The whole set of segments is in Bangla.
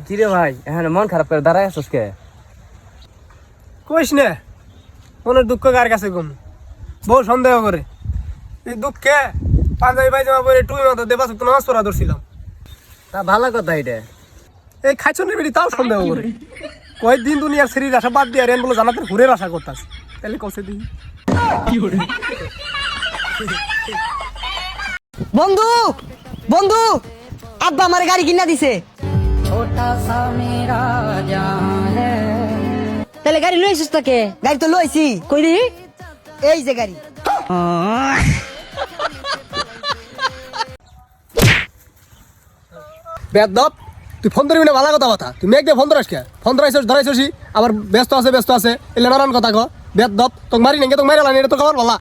কিরে ভাই এখন মন খারাপ করে দাঁড়ায় আছিস কে? কইস না, মনের দুঃখ কার কাছে কম। বউ সন্দেহ করে এই দুঃখে পাঞ্জাবি পায়জামা পরে টুই মতো দেবা তো নামাজ পড়া ধরছিলাম। তা ভালো কথা এটা। এই খাইছনের বেটি তাও সন্দেহ করে কয়েকদিন দুনিয়ার শরীর আশা বাদ দিয়ে রেন বলে জানাতে ঘুরের আশা করতাস। তাহলে কষে দিই বন্ধু বন্ধু আব্বা আমার গাড়ি কিনা দিছে। তাহলে গাড়ি লইছিস তোকে? গাড়ি তো লইছি। কই দি? এই যে গাড়ি। বেদব, তুই ফোন ধরবি না? ভালো কথা কথা, তুই মেঘ দিয়ে ফোন ধরাস কে? ফোন ধরাইছিস আবার ব্যস্ত আছে এলে নানান কথা ক। বেদব, তোকে মারি নাকি? তোকে মারি লানি, এটা তো খবর বলা।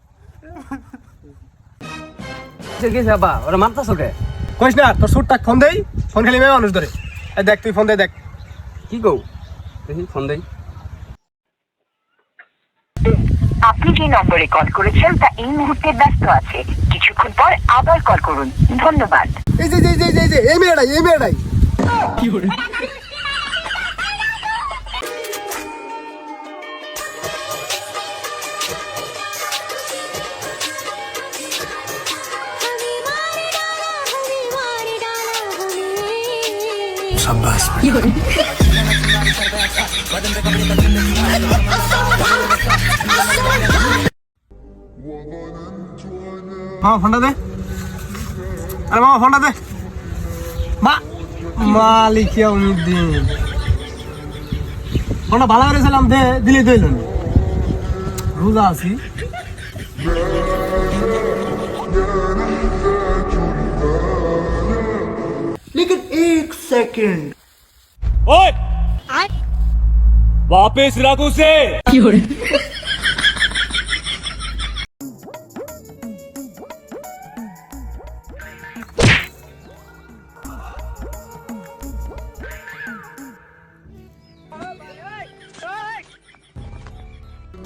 বাবা ওরা মারতাছ কে? কইস না, তোর সুটটাক ফোন দেই, ফোন খালি মেয়ে মানুষ ধরে। এই দেখ, তুই ফোন দে দেখ। কি কও দেখি ফোন দেই। আপনি যে নম্বরে কল করেছেন তা এই মুহূর্তে ব্যস্ত আছে, কিছুক্ষণ পর আবার কল করুন। ধন্যবাদ। এই যে এই মেয়েটাই কি করে? शाबाश। हाँ फोन दे, अरे मामा फोन दे। मालिक उम्मीद फोन भाला करे सालाम दे दिले दिल रोजा आसी। लेकिन एक सेकंड ओए वापस रखो उसे।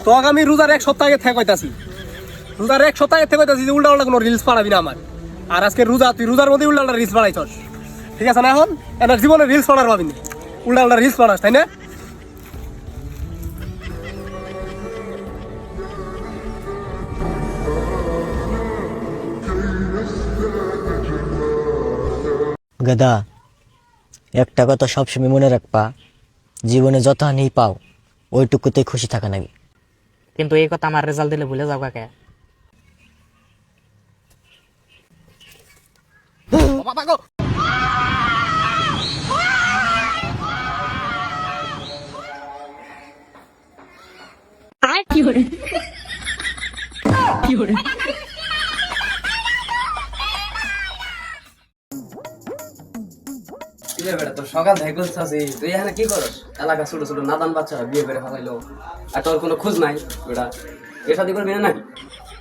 তো আগামী রোজার এক সপ্তাহ আগে থেকে কইতাছি, রোজার এক সপ্তাহ আগে থেকে কইতাছি যে উল্টা উল্টা কোনো রিলস পাঠাবি না আমার। আর আজকে রোজা, তুই রোজার মধ্যে উল্টা উল্টা রিলস পাঠাইছস, ঠিক আছে না? এখন এনার জীবনে রিলস পাঠার পাবি না, উল্টা উল্টা রিলস পাঠাস, তাই না? গাদা, একটা কথা সবসময় মনে রাখবা, জীবনে যত হানি পাও ওইটুকুতেই খুশি থাকা নাকি। কিন্তু এই কথা আমার রেজাল্ট দিলে ভুলে যাও কাকে? তোর সকাল থেকে করছিস, তুই এখানে কি করস? এলাকা ছোট ছোট নাদান বাচ্চা বিয়ে করে ফেলাইলো, আর তোর কোনো খোঁজ নাই। বেটা এর সাথে করবি না নাকি?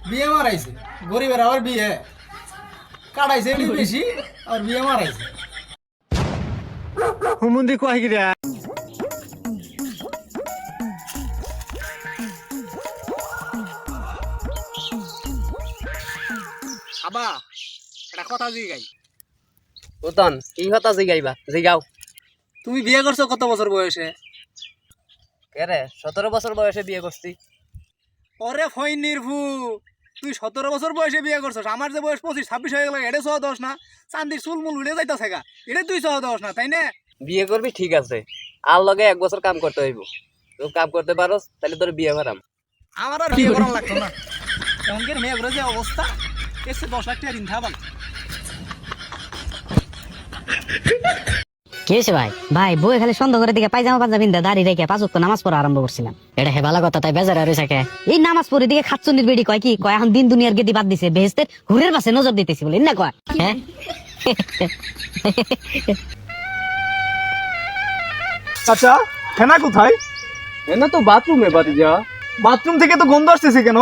বিয়ে মারাইছে, গরিবের আবার বিয়ে কাটাইছে একটু বেশি, আর বিয়ে মারাইছে। হুমুন্দি কয় কি রে? আবা এটা কথা জিগাই। ওতন কি হতা জিগাইবা? জিগাও। তুমি বিয়ে করছো কত বছর বয়সে? কে রে? 17 বছর বয়সে বিয়ে করছি। ওরে ফইনির ভু, তুই 17 বছর বয়সে বিয়ে করছস, আমার যে বয়স 25-26 হয়ে গেল, এটা 10 না? চান্দির চুলমুল উড়ে যাইতাছে গা, এটা তুই 10 না, তাই না? বিয়ে করবি ঠিক আছে, আর লগে 1 বছর কাম করতে হইব। তুই কাম করতে পারোস তাহলে তোর বিয়ে করাম। আমার আর বিয়ে করা লাগতো না, এমনকি মেয়ে ঘুরে যে অবস্থা, এসে 10 লাখ টাকা ঋণ থাকবা। কি হয়েছে ভাই? ভাই বই খালি সন্দেহ করে দিকে পায়জামা পাঞ্জাবি দাঁড়িয়ে রেখে 5 ওয়াক্ত নামাজ পড়া আরম্ভ করছিলাম। এটা হে ভালো কথা, তাই বেজার রয়েছে কে? এই নামাজ পড়ে দিকে খাচ্চুনির বেড়ি কয় কি কয় এখন দিন দুনিয়ার গেদি বাদ দিছে, বেহেশতের হুরের পাশে নজর দিতেছি বলে না কয়। হ্যাঁ আচ্ছা ফেনা কোথায়? এনা তো বাথরুমে বাতিজা। বাথরুম থেকে তো গন্ধ আসতেছে কেন?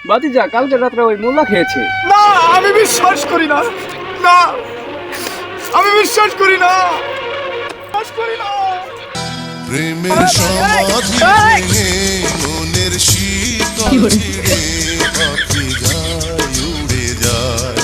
বাতিজা কালকে রাত্রে ওই মোল্লা খেয়েছে। না, আমি বিশ্বাস করি না, না আমি বিশ্বাস করি না, বিশ্বাস করি না। প্রেমের সমাধি ভেঙে মনের শীতল ছিঁড়ে পাখি যায় উড়ে যায়।